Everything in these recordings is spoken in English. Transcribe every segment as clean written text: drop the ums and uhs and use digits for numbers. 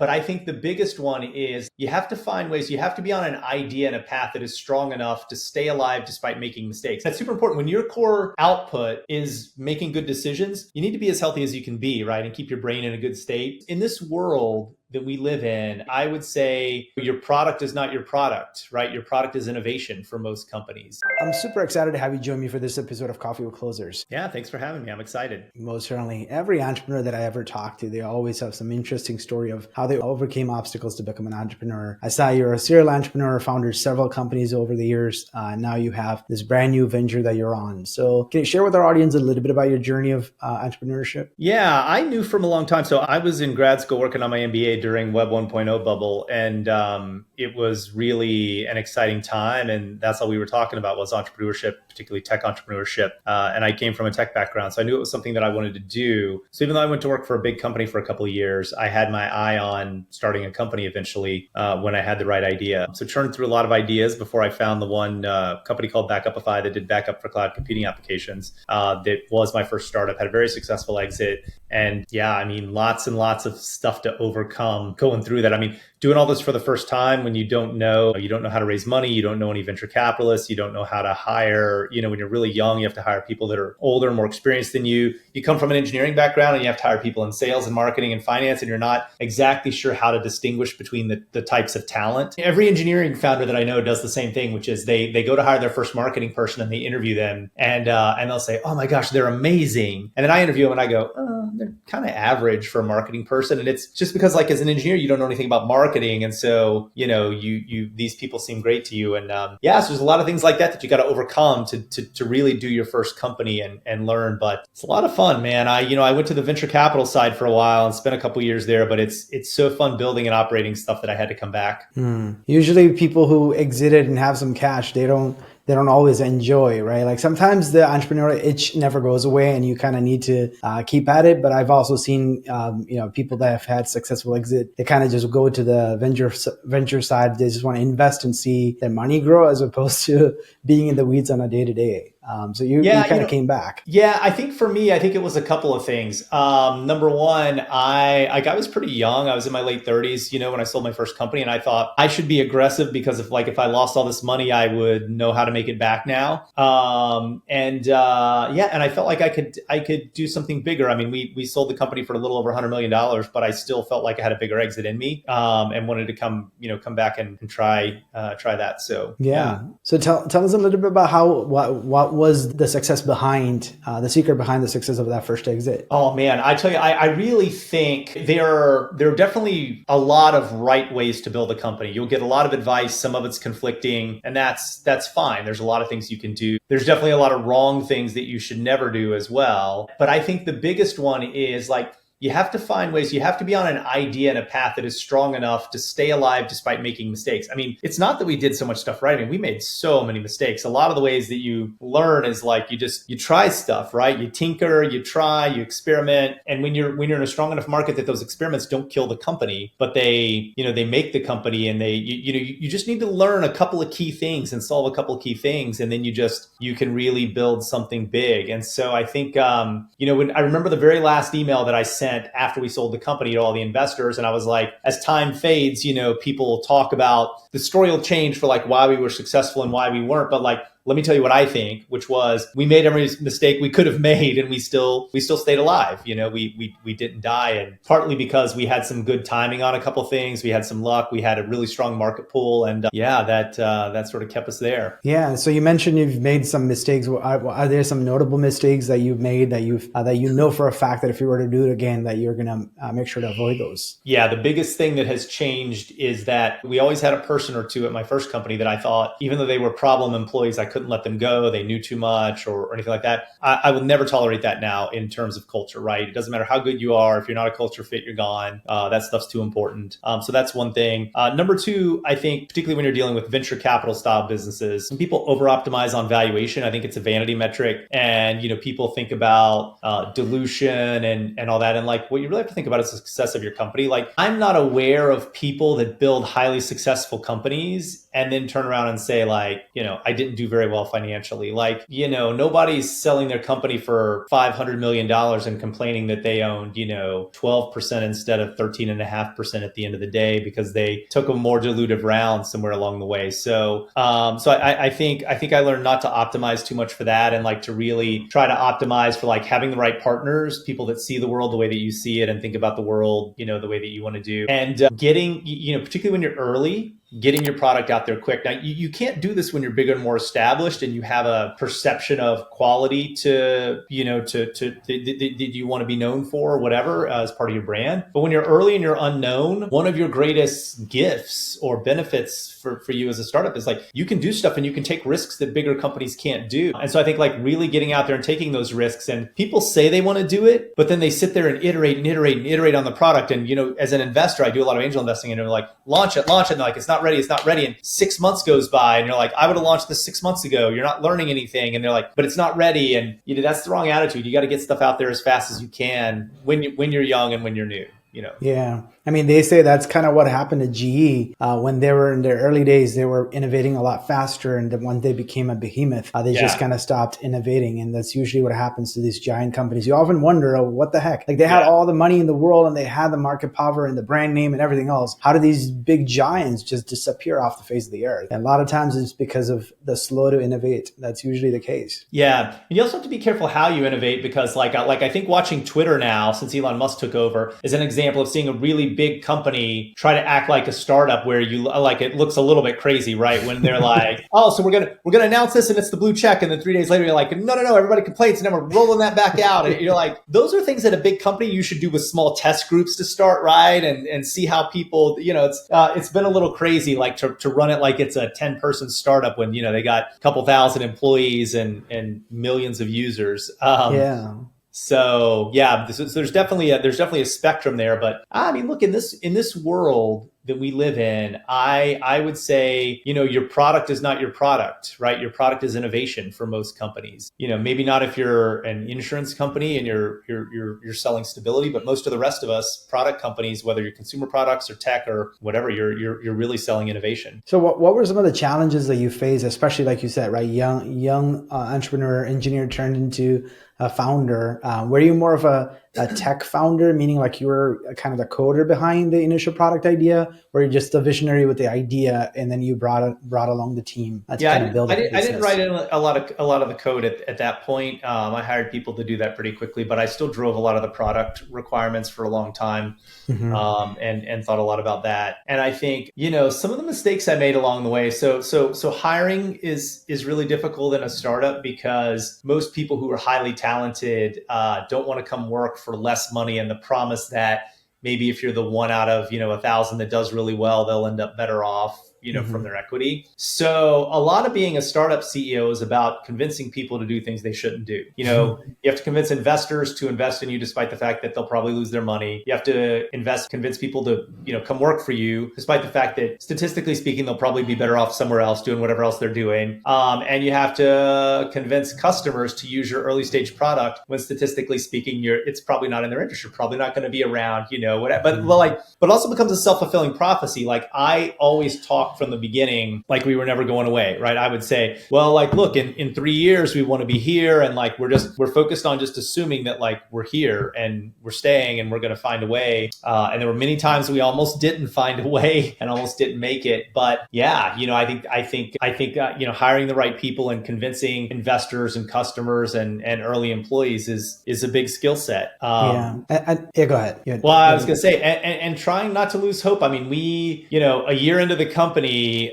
But I think the biggest one is you have to find ways, you have to be on an idea and a path that is strong enough to stay alive despite making mistakes. That's super important. When your core output is making good decisions, you need to be as healthy as you can be, right? And keep your brain in a good state. In this world that we live in, I would say your product is not your product, right? Your product is innovation for most companies. I'm super excited to have you join me for this episode of Coffee with Closers. Yeah, thanks for having me. I'm excited. Most certainly. Every entrepreneur that I ever talked to, they always have some interesting story of how they overcame obstacles to become an entrepreneur. I saw you're a serial entrepreneur, founded several companies over the years. Now you have this brand new venture that you're on. So can you share with our audience a little bit about your journey of entrepreneurship? Yeah, I knew from a long time. So I was in grad school working on my MBA during Web 1.0 bubble. And it was really an exciting time. And that's all we were talking about was entrepreneurship, particularly tech entrepreneurship. And I came from a tech background. So I knew it was something that I wanted to do. So even though I went to work for a big company for a couple of years, I had my eye on starting a company eventually when I had the right idea. So churned through a lot of ideas before I found the one company called Backupify that did backup for cloud computing applications. That was my first startup, had a very successful exit. And yeah, I mean, lots and lots of stuff to overcome going through that. I mean, doing all this for the first time when you don't know how to raise money, you don't know any venture capitalists, you don't know how to hire, when you're really young, you have to hire people that are older, more experienced than you. You come from an engineering background and you have to hire people in sales and marketing and finance, and you're not exactly sure how to distinguish between the types of talent. Every engineering founder that I know does the same thing, which is they go to hire their first marketing person and they interview them and they'll say, oh my gosh, they're amazing. And then I interview them and I go, oh, they're kind of average for a marketing person. And it's just because as an engineer, you don't know anything about marketing. And so, you these people seem great to you. And so there's a lot of things like that you got to overcome to really do your first company and learn. But it's a lot of fun, man. I went to the venture capital side for a while and spent a couple years there, but it's so fun building and operating stuff that I had to come back. Usually people who exited and have some cash, they don't always enjoy, right? Like sometimes the entrepreneurial itch never goes away and you kind of need to keep at it. But I've also seen, people that have had successful exit, they kind of just go to the venture side. They just want to invest and see their money grow as opposed to being in the weeds on a day to day. So you kind of came back. Yeah, I think for me, it was a couple of things. Number one, I was pretty young. I was in my late 30s, when I sold my first company, and I thought I should be aggressive because if I lost all this money, I would know how to make it back now. And I felt like I could do something bigger. I mean, we sold the company for a little over $100 million, but I still felt like I had a bigger exit in me, and wanted to come back and try that. So yeah. So tell us a little bit about what was the success behind the secret behind the success of that first exit? Oh man, I tell you, I really think there are definitely a lot of right ways to build a company. You'll get a lot of advice, some of it's conflicting, and that's fine. There's a lot of things you can do. There's definitely a lot of wrong things that you should never do as well. But I think the biggest one is you have to find ways, you have to be on an idea and a path that is strong enough to stay alive despite making mistakes. I mean, it's not that we did so much stuff right. I mean, we made so many mistakes. A lot of the ways that you learn is you try stuff, right? You tinker, you try, you experiment. And when you're in a strong enough market that those experiments don't kill the company, but they make the company, and you just need to learn a couple of key things and solve a couple of key things. And then you can really build something big. And so I think, when I remember the very last email that I sent after we sold the company to all the investors. And I was like, as time fades, people talk about the story will change for why we were successful and why we weren't. But let me tell you what I think, which was we made every mistake we could have made, and we still stayed alive. We didn't die, and partly because we had some good timing on a couple of things. We had some luck. We had a really strong market pool, and that sort of kept us there. Yeah. So you mentioned you've made some mistakes. Are there some notable mistakes that you've made that you know for a fact that if you were to do it again, that you're going to make sure to avoid those? Yeah. The biggest thing that has changed is that we always had a person or two at my first company that I thought, even though they were problem employees, I couldn't let them go. They knew too much or anything like that. I will never tolerate that now in terms of culture, right? It doesn't matter how good you are. If you're not a culture fit, you're gone. That stuff's too important. So that's one thing. Number two, I think, particularly when you're dealing with venture capital style businesses, some people over optimize on valuation. I think it's a vanity metric. And, people think about dilution and all that. And what you really have to think about is the success of your company. I'm not aware of people that build highly successful companies and then turn around and say I didn't do very very well financially. Like, nobody's selling their company for $500 million and complaining that they owned, 12% instead of 13.5% at the end of the day because they took a more dilutive round somewhere along the way. So, I think I learned not to optimize too much for that, and like to really try to optimize for like having the right partners, people that see the world the way that you see it and think about the world, the way that you want to do, and getting, particularly when you're early, getting your product out there quick. Now, you can't do this when you're bigger and more established and you have a perception of quality that you want to be known for or whatever as part of your brand. But when you're early and you're unknown, one of your greatest gifts or benefits for you as a startup is like you can do stuff and you can take risks that bigger companies can't do. And so I think like really getting out there and taking those risks, and people say they want to do it, but then they sit there and iterate on the product. And, as an investor, I do a lot of angel investing, and they're like, launch it. And they're like, it's not ready. And 6 months goes by and you're like, I would have launched this 6 months ago. You're not learning anything. And they're like, but it's not ready. And that's the wrong attitude. You got to get stuff out there as fast as you can when you're young and when you're new. Yeah. I mean, they say that's kind of what happened to GE when they were in their early days. They were innovating a lot faster, and then when they became a behemoth, they just kind of stopped innovating. And that's usually what happens to these giant companies. You often wonder, what the heck? Like they had all the money in the world, and they had the market power and the brand name and everything else. How do these big giants just disappear off the face of the earth? And a lot of times it's because of the slow to innovate. That's usually the case. Yeah. And you also have to be careful how you innovate, because like I think watching Twitter now, since Elon Musk took over, is an example of seeing a really big company try to act like a startup where you like it looks a little bit crazy, right? When they're like, oh, so we're gonna announce this and it's the blue check, and then 3 days later you're like, no, everybody complains, and then we're rolling that back out. And you're like, those are things that a big company you should do with small test groups to start, right? And see how people, it's been a little crazy, like to run it like it's a 10-person startup when they got a couple thousand employees and millions of users. So there's definitely a spectrum there, but I mean, look, in this world that we live in, I would say, your product is not your product, right? Your product is innovation for most companies. Maybe not if you're an insurance company and you're selling stability, but most of the rest of us product companies, whether you're consumer products or tech or whatever, you're really selling innovation. So what were some of the challenges that you faced, especially like you said, right? Young entrepreneur, engineer turned into a founder. Were you more of a tech founder, meaning like you were kind of the coder behind the initial product idea, or you're just a visionary with the idea and then you brought along the team to kind of build it? I didn't write in a lot of the code at that point. I hired people to do that pretty quickly, but I still drove a lot of the product requirements for a long time, and thought a lot about that. And I think some of the mistakes I made along the way. So hiring is really difficult in a startup because most people who are highly talented don't want to come work for less money, and the promise that maybe if you're the one out of 1,000 that does really well, they'll end up better off from their equity. So a lot of being a startup CEO is about convincing people to do things they shouldn't do. You have to convince investors to invest in you despite the fact that they'll probably lose their money. You have to convince people to come work for you despite the fact that statistically speaking, they'll probably be better off somewhere else doing whatever else they're doing. And you have to convince customers to use your early stage product when statistically speaking, it's probably not in their interest. You're probably not going to be around, whatever. But also becomes a self-fulfilling prophecy. Like I always talk from the beginning, like we were never going away, right? I would say, well, like, look, in 3 years, we want to be here. And like, we're focused on just assuming that like we're here and we're staying and we're going to find a way. And there were many times we almost didn't find a way and almost didn't make it. But yeah, I think hiring the right people and convincing investors and customers and early employees is a big skill set. Go ahead. Well, I was going to say, and trying not to lose hope. I mean, we, a year into the company,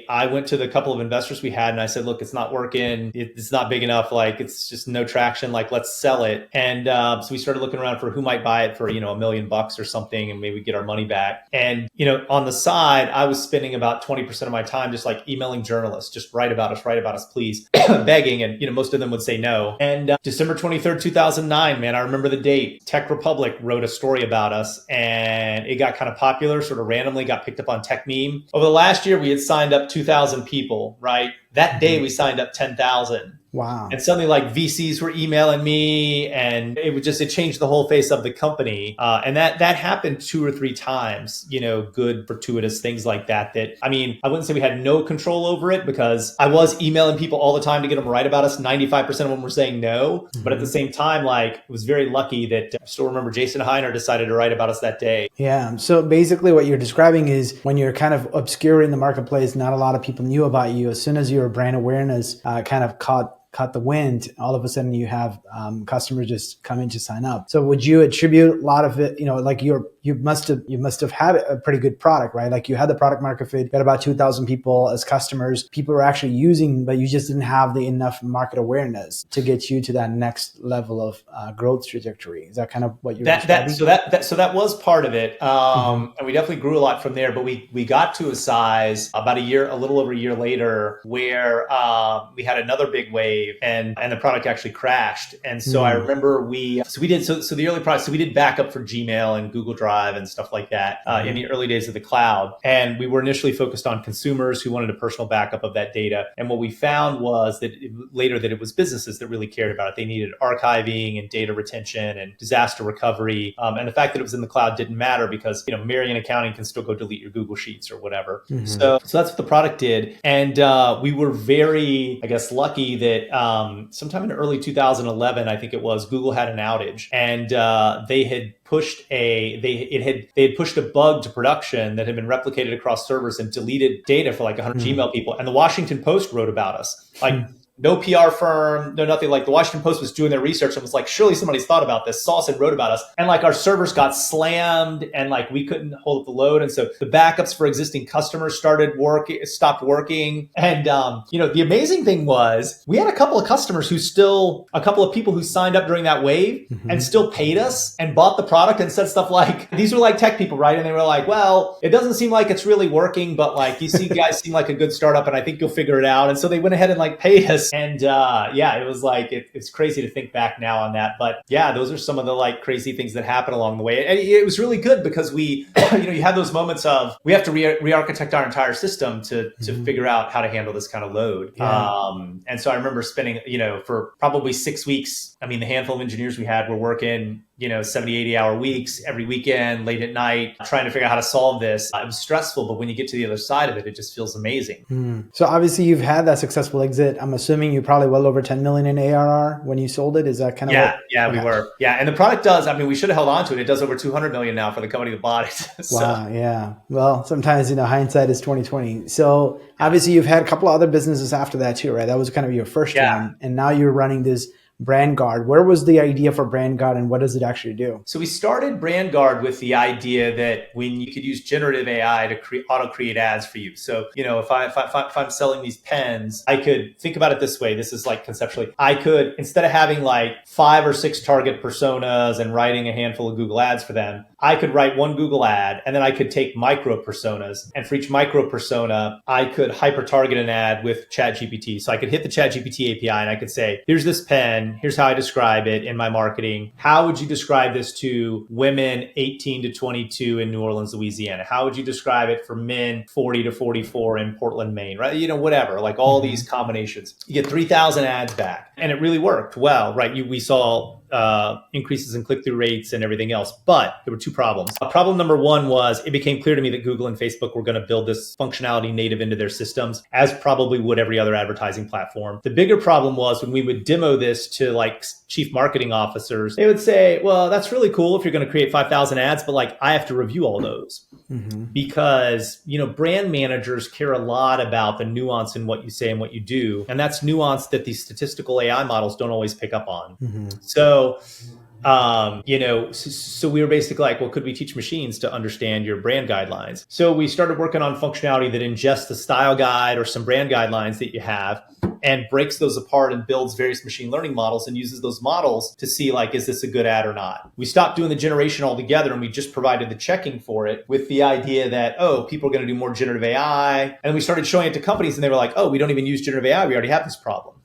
I went to the couple of investors we had and I said, look, it's not working. It's not big enough. Like it's just no traction. Like let's sell it. And so we started looking around for who might buy it for, $1 million or something, and maybe get our money back. And, on the side, I was spending about 20% of my time just like emailing journalists, just write about us, please, begging. And, most of them would say no. And December 23rd, 2009, man, I remember the date. Tech Republic wrote a story about us and it got kind of popular, sort of randomly got picked up on Tech Meme. Over the last year, we had signed up 2,000 people, right? That day we signed up 10,000. Wow. And suddenly like VCs were emailing me, and it changed the whole face of the company. And that happened 2 or 3 times, good fortuitous things like that. I mean, I wouldn't say we had no control over it, because I was emailing people all the time to get them to write about us. 95% of them were saying no. But at the same time, like, it was very lucky that I still remember Jason Heiner decided to write about us that day. Yeah. So basically what you're describing is when you're kind of obscure in the marketplace, not a lot of people knew about you. As soon as your brand awareness kind of caught the wind, all of a sudden you have customers just coming to sign up. So would you attribute a lot of it, like you must have had a pretty good product, right? Like you had the product market fit, you got about 2,000 people as customers. People were actually using, but you just didn't have the enough market awareness to get you to that next level of growth trajectory. Is that kind of what you're describing? So that was part of it. And we definitely grew a lot from there, but we got to a size about a little over a year later, where we had another big wave, and the product actually crashed. And so I remember the early product, so we did backup for Gmail and Google Drive and stuff like that in the early days of the cloud. And we were initially focused on consumers who wanted a personal backup of that data. And what we found was that it was businesses that really cared about it. They needed archiving and data retention and disaster recovery. And the fact that it was in the cloud didn't matter, because, Marion Accounting can still go delete your Google Sheets or whatever. So that's what the product did. And we were very, I guess, lucky that sometime in early 2011, I think it was, Google had an outage, and they had pushed they had pushed a bug to production that had been replicated across servers and deleted data for like 100 Gmail people. And the Washington Post wrote about us. Like, no PR firm, no nothing. Like, the Washington Post was doing their research and was like, surely somebody's thought about this. Saw us and wrote about us. And like, our servers got slammed, and like, we couldn't hold up the load. And so the backups for existing customers stopped working. And the amazing thing was, we had a couple of people who signed up during that wave and still paid us and bought the product and said stuff like, these were like tech people, right? And they were like, well, it doesn't seem like it's really working, but like, you guys seem like a good startup, and I think you'll figure it out. And so they went ahead and like paid us. And it was like, it's crazy to think back now on that. But yeah, those are some of the like crazy things that happened along the way. And it was really good, because we, you have those moments of, we have to re-architect our entire system to figure out how to handle this kind of load. Yeah. And so I remember spending, for probably 6 weeks, I mean, the handful of engineers we had were working 70, 80 hour weeks every weekend, late at night, trying to figure out how to solve this. It was stressful, but when you get to the other side of it, it just feels amazing. So obviously you've had that successful exit. I'm assuming you're probably well over 10 million in ARR when you sold it. Is that kind of we were. Yeah. And the product does, I mean, we should have held on to it. It does over 200 million now for the company that bought it. So. Wow. Yeah. Well, sometimes, hindsight is 2020. So obviously you've had a couple of other businesses after that too, right? That was kind of your first one. And now you're running this BrandGuard. Where was the idea for BrandGuard, and what does it actually do? So we started BrandGuard with the idea that when you could use generative AI to auto-create ads for you. So, if I'm selling these pens, I could think about it this way. This is like conceptually, I could, instead of having like 5 or 6 target personas and writing a handful of Google ads for them, I could write one Google ad, and then I could take micro personas. And for each micro persona, I could hyper target an ad with ChatGPT. So I could hit the ChatGPT API and I could say, here's this pen. Here's how I describe it in my marketing. How would you describe this to women 18 to 22 in New Orleans, Louisiana? How would you describe it for men 40 to 44 in Portland, Maine, right? Whatever, like all these combinations. You get 3,000 ads back, and it really worked well, right? We saw increases in click-through rates and everything else. But there were 2 problems. Problem number 1 was, it became clear to me that Google and Facebook were going to build this functionality native into their systems, as probably would every other advertising platform. The bigger problem was when we would demo this to like chief marketing officers, they would say, well, that's really cool if you're going to create 5,000 ads, but like, I have to review all those. Because, brand managers care a lot about the nuance in what you say and what you do. And that's nuance that these statistical AI models don't always pick up on. So we were basically like, well, could we teach machines to understand your brand guidelines? So we started working on functionality that ingests the style guide or some brand guidelines that you have, and breaks those apart and builds various machine learning models and uses those models to see like, is this a good ad or not? We stopped doing the generation altogether, and we just provided the checking for it with the idea that, oh, people are going to do more generative AI. And we started showing it to companies, and they were like, oh, we don't even use generative AI. We already have this problem.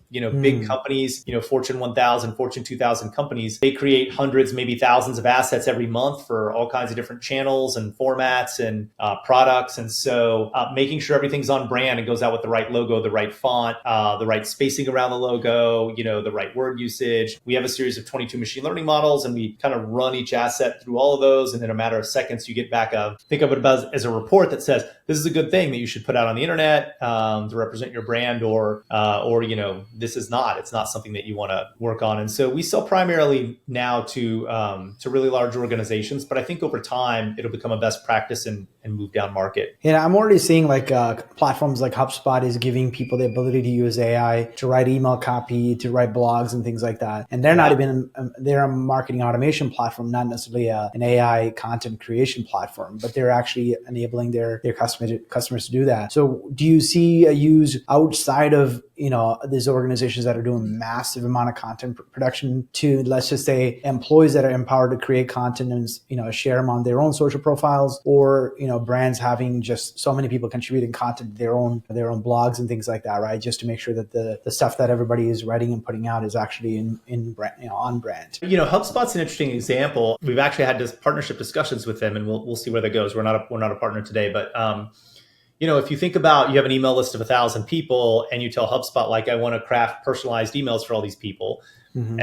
Big companies, Fortune 1000, Fortune 2000 companies, they create hundreds, maybe thousands of assets every month for all kinds of different channels and formats and products. And so making sure everything's on brand and goes out with the right logo, the right font, the right spacing around the logo, the right word usage. We have a series of 22 machine learning models, and we kind of run each asset through all of those. And in a matter of seconds, you get back think of it as a report that says, this is a good thing that you should put out on the internet to represent your brand, or this is not. It's not something that you want to work on. And so we sell primarily now to really large organizations, but I think over time it'll become a best practice and move down market. Yeah, I'm already seeing platforms like HubSpot is giving people the ability to use AI to write email copy, to write blogs and things like that. And they're not even they're a marketing automation platform, not necessarily an AI content creation platform, but they're actually enabling their customers to do that. So do you see a use outside of these organizations that are doing massive amount of content production to, let's just say, employees that are empowered to create content and share them on their own social profiles, or brands having just so many people contributing content to their own blogs and things like that, right? Just to make sure that the stuff that everybody is writing and putting out is actually in brand, on brand. HubSpot's an interesting example. We've actually had partnership discussions with them, and we'll see where that goes. We're not a partner today, but if you think about, you have an email list of 1,000 people, and you tell HubSpot, like, I want to craft personalized emails for all these people. Mm-hmm.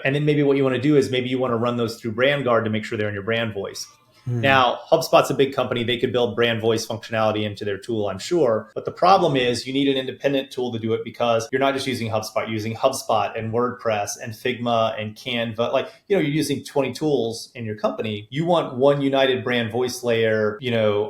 And then maybe what you want to do is maybe you want to run those through BrandGuard to make sure they're in your brand voice. Now, HubSpot's a big company. They could build brand voice functionality into their tool, I'm sure. But the problem is you need an independent tool to do it, because you're not just using HubSpot, you're using HubSpot and WordPress and Figma and Canva. You're using 20 tools in your company. You want one united brand voice layer,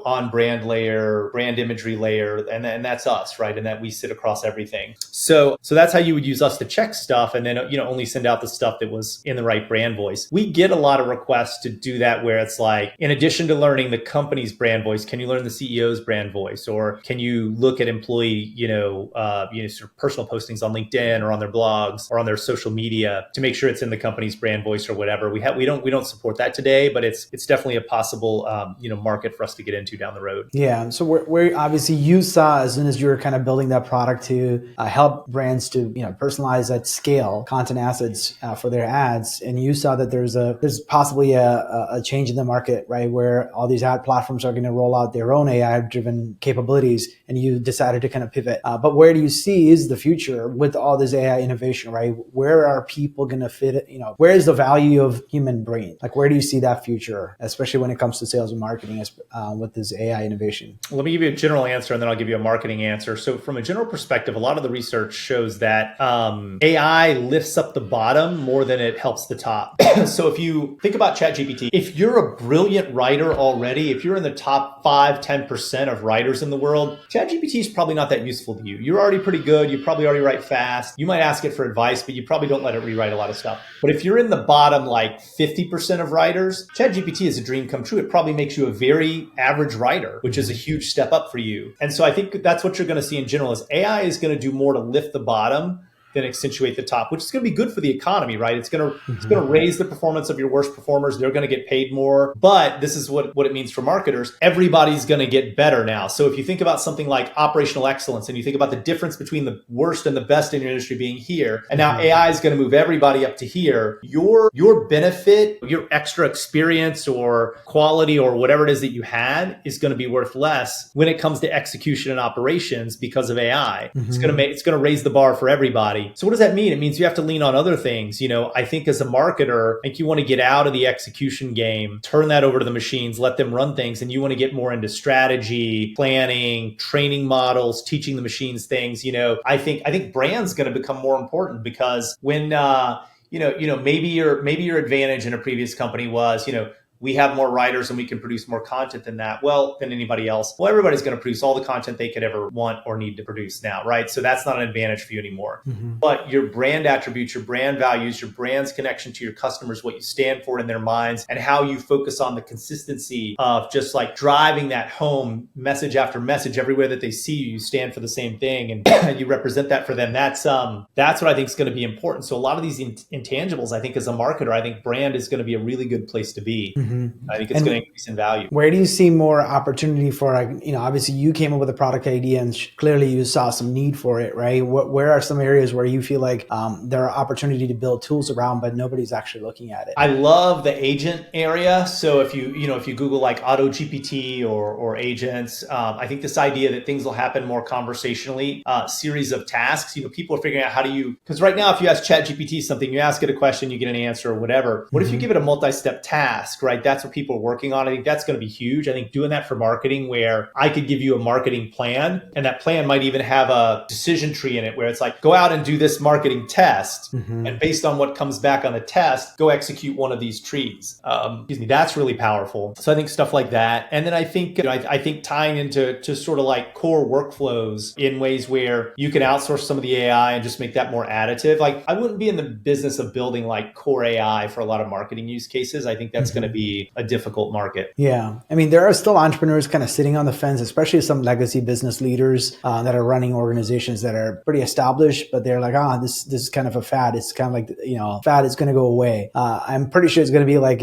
on brand layer, brand imagery layer, and that's us, right? And that we sit across everything. So that's how you would use us to check stuff, and then only send out the stuff that was in the right brand voice. We get a lot of requests to do that, where it's like, in addition to learning the company's brand voice, can you learn the CEO's brand voice? Or can you look at employee, sort of personal postings on LinkedIn or on their blogs or on their social media to make sure it's in the company's brand voice or whatever? We don't support that today, but it's definitely a possible, market for us to get into down the road. Yeah. So where obviously you saw, as soon as you were kind of building that product to help brands to, personalize at scale content assets for their ads, and you saw that there's possibly a change in the market, right? Where all these ad platforms are going to roll out their own AI-driven capabilities, and you decided to kind of pivot. But where do you see is the future with all this AI innovation, right? Where are people going to fit it? Where is the value of human brain? Where do you see that future, especially when it comes to sales and marketing with this AI innovation? Let me give you a general answer, and then I'll give you a marketing answer. So from a general perspective, a lot of the research shows that AI lifts up the bottom more than it helps the top. So if you think about ChatGPT, if you're a brilliant writer already, if you're in the top 5-10% of writers in the world, ChatGPT is probably not that useful to you. You're already pretty good. You probably already write fast. You might ask it for advice, but you probably don't let it rewrite a lot of stuff. But if you're in the bottom 50% of writers, ChatGPT is a dream come true. It probably makes you a very average writer, which is a huge step up for you. And so I think that's what you're going to see in general, is AI is going to do more to lift the bottom than accentuate the top, which is going to be good for the economy, right? It's going to raise the performance of your worst performers. They're going to get paid more. But this is what it means for marketers. Everybody's going to get better now. So if you think about something like operational excellence, and you think about the difference between the worst and the best in your industry being here, and now AI is going to move everybody up to here, your benefit, your extra experience or quality or whatever it is that you had is going to be worth less when it comes to execution and operations because of AI. It's going to raise the bar for everybody. So what does that mean? It means you have to lean on other things. I think as a marketer, I think you want to get out of the execution game, turn that over to the machines, let them run things. And you want to get more into strategy, planning, training models, teaching the machines things. I think brand's going to become more important, because when, maybe your advantage in a previous company was, we have more writers and we can produce more content than anybody else. Well, everybody's going to produce all the content they could ever want or need to produce now, right? So that's not an advantage for you anymore. But your brand attributes, your brand values, your brand's connection to your customers, what you stand for in their minds, and how you focus on the consistency of just driving that home message after message everywhere that they see you. You stand for the same thing and you represent that for them. That's what I think is going to be important. So a lot of these intangibles, I think as a marketer, I think brand is going to be a really good place to be. I think it's going to And increase in value. where do you see more opportunity for, like, obviously you came up with a product idea and clearly you saw some need for it, right? Where are some areas where you feel like there are opportunity to build tools around, but nobody's actually looking at it? I love the agent area. So if you Google like Auto GPT or agents, I think this idea that things will happen more conversationally, series of tasks. People are figuring out because right now if you ask ChatGPT something, you ask it a question, you get an answer or whatever. What if you give it a multi-step task, right? That's what people are working on. I think that's going to be huge. I think doing that for marketing, where I could give you a marketing plan, and that plan might even have a decision tree in it where it's like, go out and do this marketing test, and based on what comes back on the test, go execute one of these trees. That's really powerful. So I think stuff like that. And then I think I think tying into sort of like core workflows in ways where you can outsource some of the AI and just make that more additive. Like, I wouldn't be in the business of building like core AI for a lot of marketing use cases. I think that's going to be a difficult market. Yeah. I mean, there are still entrepreneurs kind of sitting on the fence, especially some legacy business leaders that are running organizations that are pretty established, but they're like, this is kind of a fad. It's kind of like, fad is going to go away. I'm pretty sure it's going to be like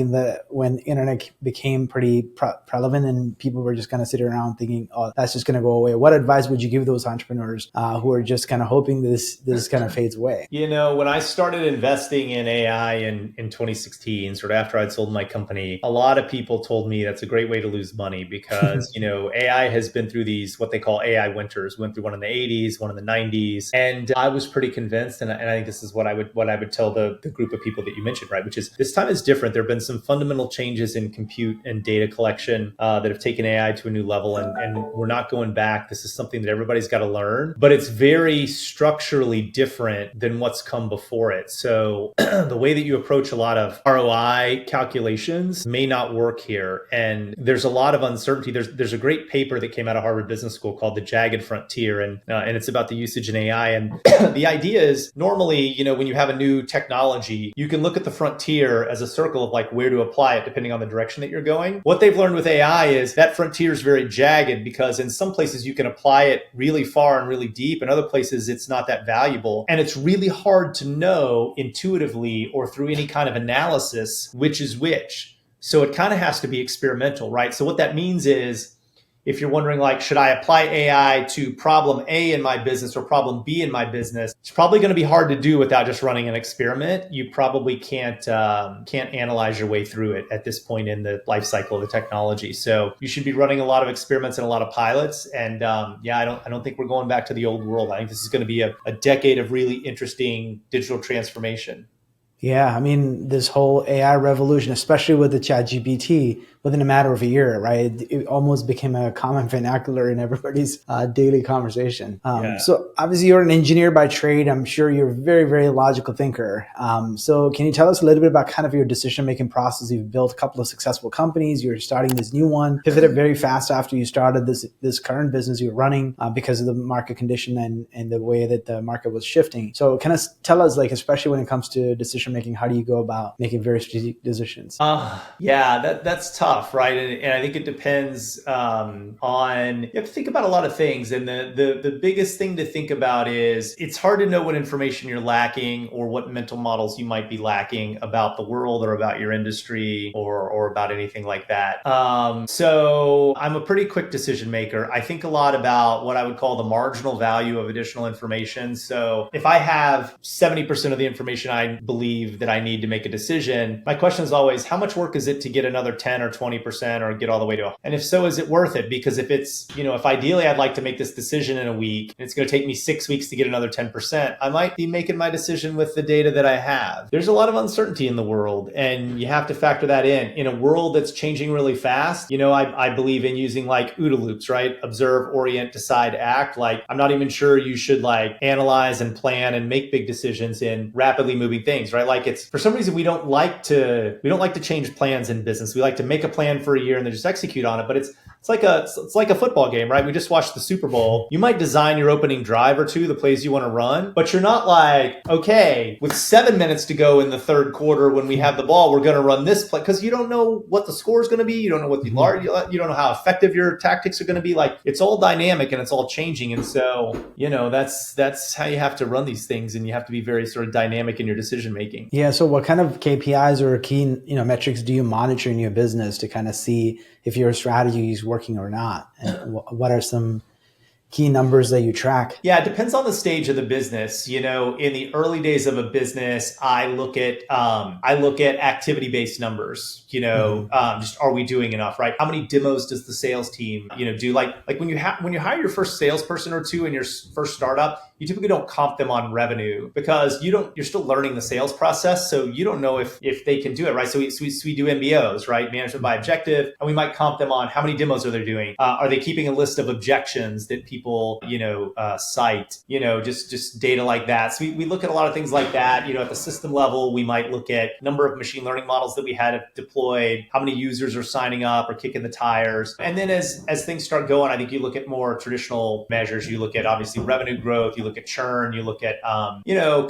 when internet became pretty prevalent and people were just kind of sitting around thinking, that's just going to go away. What advice would you give those entrepreneurs who are just kind of hoping this kind of fades away? When I started investing in AI in 2016, sort of after I'd sold my company, a lot of people told me that's a great way to lose money because, AI has been through these, what they call AI winters, went through one in the 80s, one in the 90s. And I was pretty convinced. And I think this is what I would tell the group of people that you mentioned, right? Which is, this time is different. There have been some fundamental changes in compute and data collection that have taken AI to a new level. And we're not going back. This is something that everybody's got to learn, but it's very structurally different than what's come before it. So the way that you approach a lot of ROI calculations may not work here. And there's a lot of uncertainty. There's a great paper that came out of Harvard Business School called The Jagged Frontier. And it's about the usage in AI. And the idea is, normally, when you have a new technology, you can look at the frontier as a circle of like where to apply it depending on the direction that you're going. What they've learned with AI is that frontier is very jagged because in some places you can apply it really far and really deep. In other places, it's not that valuable. And it's really hard to know intuitively or through any kind of analysis which is which. So it kind of has to be experimental, right? So what that means is, if you're wondering, like, should I apply AI to problem A in my business or problem B in my business, it's probably going to be hard to do without just running an experiment. You probably can't analyze your way through it at this point in the life cycle of the technology. So you should be running a lot of experiments and a lot of pilots. And I don't think we're going back to the old world. I think this is going to be a decade of really interesting digital transformation. Yeah, I mean, this whole AI revolution, especially with the ChatGPT, within a matter of a year, right? It almost became a common vernacular in everybody's daily conversation. So obviously you're an engineer by trade. I'm sure you're a very, very logical thinker. So can you tell us a little bit about kind of your decision-making process? You've built a couple of successful companies. You're starting this new one, pivoted very fast after you started this current business you're running because of the market condition and the way that the market was shifting. So kind of tell us, like, especially when it comes to decision-making, how do you go about making very strategic decisions? That's tough, right? And I think it depends on, you have to think about a lot of things. And the biggest thing to think about is, it's hard to know what information you're lacking or what mental models you might be lacking about the world or about your industry or about anything like that. So I'm a pretty quick decision maker. I think a lot about what I would call the marginal value of additional information. So if I have 70% of the information I believe that I need to make a decision, my question is always, how much work is it to get another 10 or 20% or get all the way to, and if so, is it worth it? Because if it's, if ideally I'd like to make this decision in a week and it's going to take me 6 weeks to get another 10%, I might be making my decision with the data that I have. There's a lot of uncertainty in the world, and you have to factor that in a world that's changing really fast. I believe in using like OODA loops, right? Observe, orient, decide, act. Like, I'm not even sure you should like analyze and plan and make big decisions in rapidly moving things, right? Like, it's, for some reason, we don't like to change plans in business. We like to make a plan for a year and then just execute on it. But it's like a football game, right? We just watched the Super Bowl. You might design your opening drive or two, the plays you want to run, but you're not like, okay, with 7 minutes to go in the third quarter when we have the ball, we're going to run this play, because you don't know what the score is going to be. You don't know what you don't know how effective your tactics are going to be. Like, it's all dynamic and it's all changing. And so, that's how you have to run these things, and you have to be very sort of dynamic in your decision making. Yeah. So what kind of KPIs or key, metrics do you monitor in your business to kind of see if your strategy is working or not? And what are some key numbers that you track? Yeah, it depends on the stage of the business. In the early days of a business, I look at activity-based numbers. Just, are we doing enough, right? How many demos does the sales team, do? Like when you hire your first salesperson or two in your first startup, you typically don't comp them on revenue, because you're still learning the sales process, so you don't know if they can do it, right? So we do MBOs, right? Management by objective, and we might comp them on how many demos are they doing? Are they keeping a list of objections that people cite? Just data like that. So we look at a lot of things like that. At the system level, we might look at number of machine learning models that we had deployed, how many users are signing up or kicking the tires, and then as things start going, I think you look at more traditional measures. You look at obviously revenue growth. You look at churn, you look at,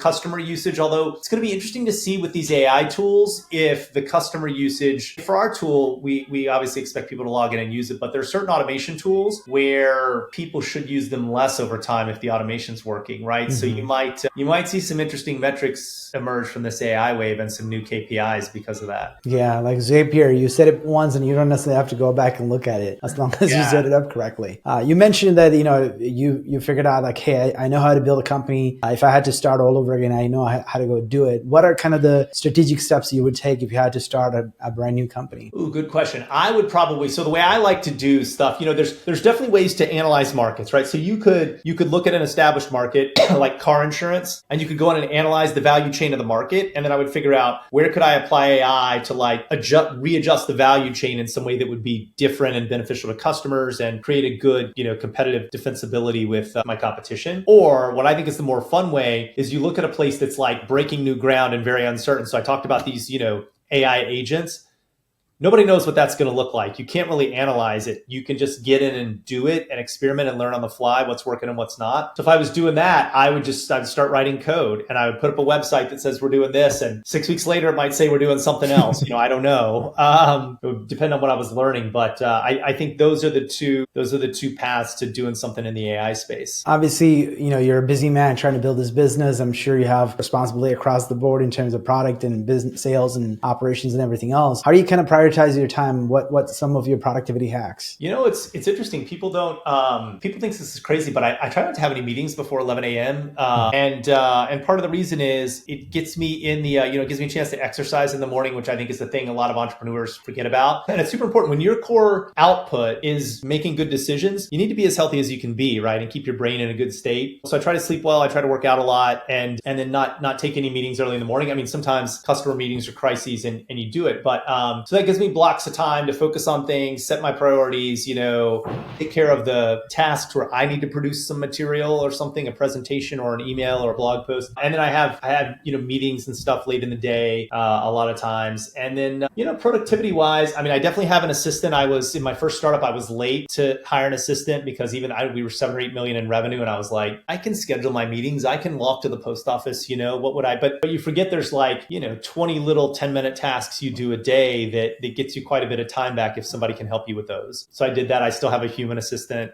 customer usage. Although it's going to be interesting to see with these AI tools, if the customer usage for our tool, we obviously expect people to log in and use it, but there are certain automation tools where people should use them less over time if the automation's working, right? Mm-hmm. So you might see some interesting metrics emerge from this AI wave and some new KPIs because of that. Yeah, like Zapier, you set it once and you don't necessarily have to go back and look at it as long as you set it up correctly. You mentioned that, you figured out like, hey, I know how to build a company. If I had to start all over again, I know how to go do it. What are kind of the strategic steps you would take if you had to start a brand new company? Ooh, good question. I would probably, so the way I like to do stuff, there's definitely ways to analyze markets, right? So you could look at an established market like car insurance, and you could go in and analyze the value chain of the market. And then I would figure out, where could I apply AI to readjust the value chain in some way that would be different and beneficial to customers and create a good, competitive defensibility with my competition. Or what I think is the more fun way is you look at a place that's like breaking new ground and very uncertain. So I talked about these, AI agents. Nobody knows what that's going to look like. You can't really analyze it. You can just get in and do it and experiment and learn on the fly what's working and what's not. So if I was doing that, I'd start writing code, and I would put up a website that says we're doing this, and 6 weeks later it might say we're doing something else. I don't know. It would depend on what I was learning, but I think those are the two paths to doing something in the AI space. Obviously, you're a busy man trying to build this business. I'm sure you have responsibility across the board in terms of product and business sales and operations and everything else. How do you kind of prioritize your time? What some of your productivity hacks? It's interesting. People think this is crazy, but I try not to have any meetings before 11 a.m. And part of the reason is it gets me in the, it gives me a chance to exercise in the morning, which I think is the thing a lot of entrepreneurs forget about. And it's super important. When your core output is making good decisions, you need to be as healthy as you can be, right? And keep your brain in a good state. So I try to sleep well. I try to work out a lot, and then not take any meetings early in the morning. I mean, sometimes customer meetings are crises and you do it, but so that gives me blocks of time to focus on things, set my priorities, take care of the tasks where I need to produce some material or something, a presentation or an email or a blog post. And then I have meetings and stuff late in the day a lot of times. And then, productivity wise, I mean, I definitely have an assistant. In my first startup, I was late to hire an assistant because we were 7 or 8 million in revenue. And I was like, I can schedule my meetings. I can walk to the post office, what would I, but you forget there's 20 little 10-minute tasks you do a day that gets you quite a bit of time back if somebody can help you with those. So I did that. I still have a human assistant,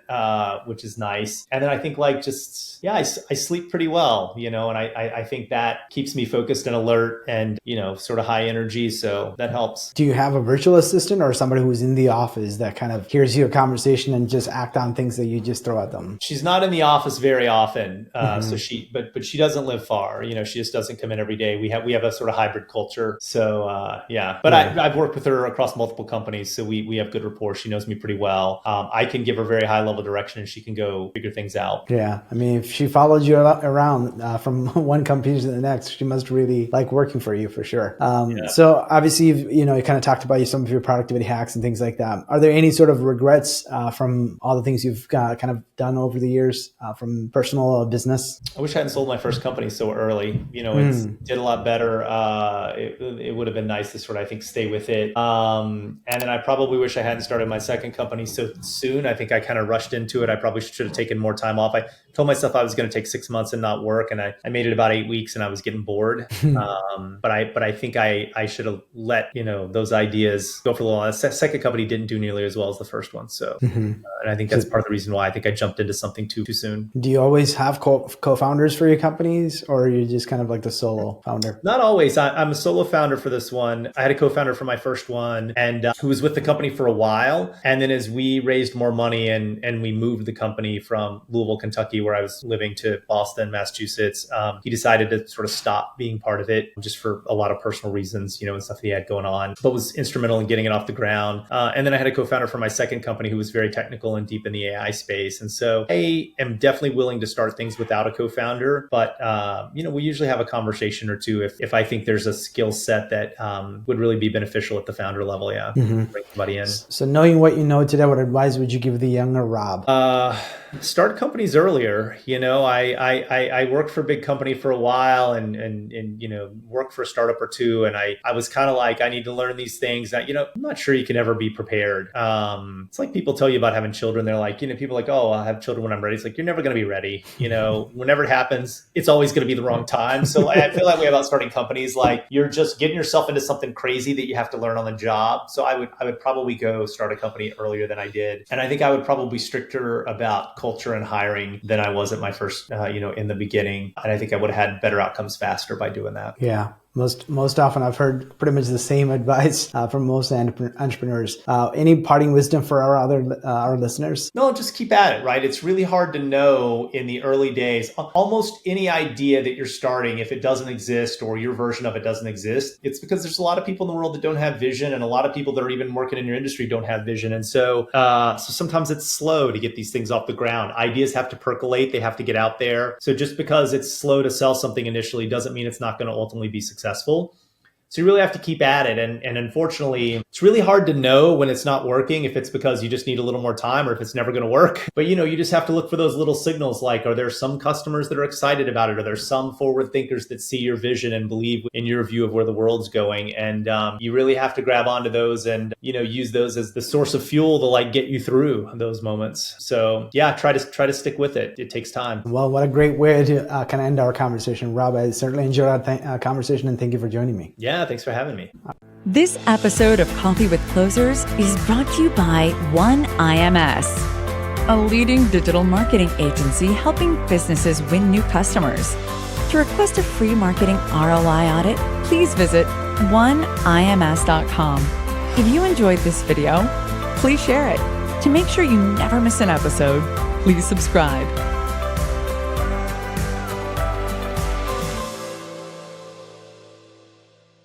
which is nice. And then I think I sleep pretty well, and I think that keeps me focused and alert and, sort of high energy. So that helps. Do you have a virtual assistant or somebody who's in the office that kind of hears your conversation and just act on things that you just throw at them? She's not in the office very often. So but she doesn't live far, she just doesn't come in every day. We have a sort of hybrid culture. So, but I've worked with her across multiple companies. So we have good rapport. She knows me pretty well. I can give her very high level direction and she can go figure things out. Yeah. I mean, if she followed you around from one company to the next, she must really like working for you for sure. So obviously, you kind of talked about some of your productivity hacks and things like that. Are there any sort of regrets from all the things you've kind of done over the years from personal or business? I wish I hadn't sold my first company so early. It did a lot better. It would have been nice to sort of, I think, stay with it. And then I probably wish I hadn't started my second company so soon. I think I kind of rushed into it. I probably should have taken more time off. I told myself I was going to take 6 months and not work. And I made it about 8 weeks and I was getting bored. But I think I should have let, those ideas go for a little while. The second company didn't do nearly as well as the first one. So, and I think that's part of the reason why I think I jumped into something too soon. Do you always have co-founders for your companies, or are you just kind of like the solo founder? Not always. I'm a solo founder for this one. I had a co-founder for my first one and who was with the company for a while. And then as we raised more money and we moved the company from Louisville, Kentucky, where I was living, to Boston, Massachusetts, he decided to sort of stop being part of it just for a lot of personal reasons, and stuff that he had going on, but was instrumental in getting it off the ground. And then I had a co-founder for my second company who was very technical and deep in the AI space. And so I am definitely willing to start things without a co-founder, but we usually have a conversation or two if I think there's a skill set that would really be beneficial at the founder level. Yeah. Bring somebody in. So knowing what you know today, what advice would you give the younger Rob? Start companies earlier. I worked for a big company for a while and worked for a startup or two. And I was kind of like, I need to learn these things. I'm not sure you can ever be prepared. It's like people tell you about having children. They're like, people are like, oh, I'll have children when I'm ready. It's like, you're never going to be ready. Whenever it happens, it's always going to be the wrong time. So I feel that way about starting companies. Like, you're just getting yourself into something crazy that you have to learn on the job. So I would probably go start a company earlier than I did. And I think I would probably be stricter about culture and hiring than I was at my first, in the beginning. And I think I would have had better outcomes faster by doing that. Yeah. Most often I've heard pretty much the same advice from most entrepreneurs. Any parting wisdom for our listeners? No, just keep at it, right? It's really hard to know in the early days. Almost any idea that you're starting, if it doesn't exist or your version of it doesn't exist, it's because there's a lot of people in the world that don't have vision, and a lot of people that are even working in your industry don't have vision. And so sometimes it's slow to get these things off the ground. Ideas have to percolate. They have to get out there. So just because it's slow to sell something initially doesn't mean it's not going to ultimately be successful. So you really have to keep at it. And unfortunately, it's really hard to know when it's not working, if it's because you just need a little more time or if it's never going to work. But, you just have to look for those little signals, like, are there some customers that are excited about it? Are there some forward thinkers that see your vision and believe in your view of where the world's going? And you really have to grab onto those and, use those as the source of fuel to get you through those moments. So yeah, try to stick with it. It takes time. Well, what a great way to kind of end our conversation. Rob, I certainly enjoyed our conversation, and thank you for joining me. Yeah, thanks for having me. This episode of Coffee with Closers is brought to you by OneIMS, a leading digital marketing agency helping businesses win new customers. To request a free marketing ROI audit, please visit oneims.com. If you enjoyed this video, please share it. To make sure you never miss an episode, please subscribe.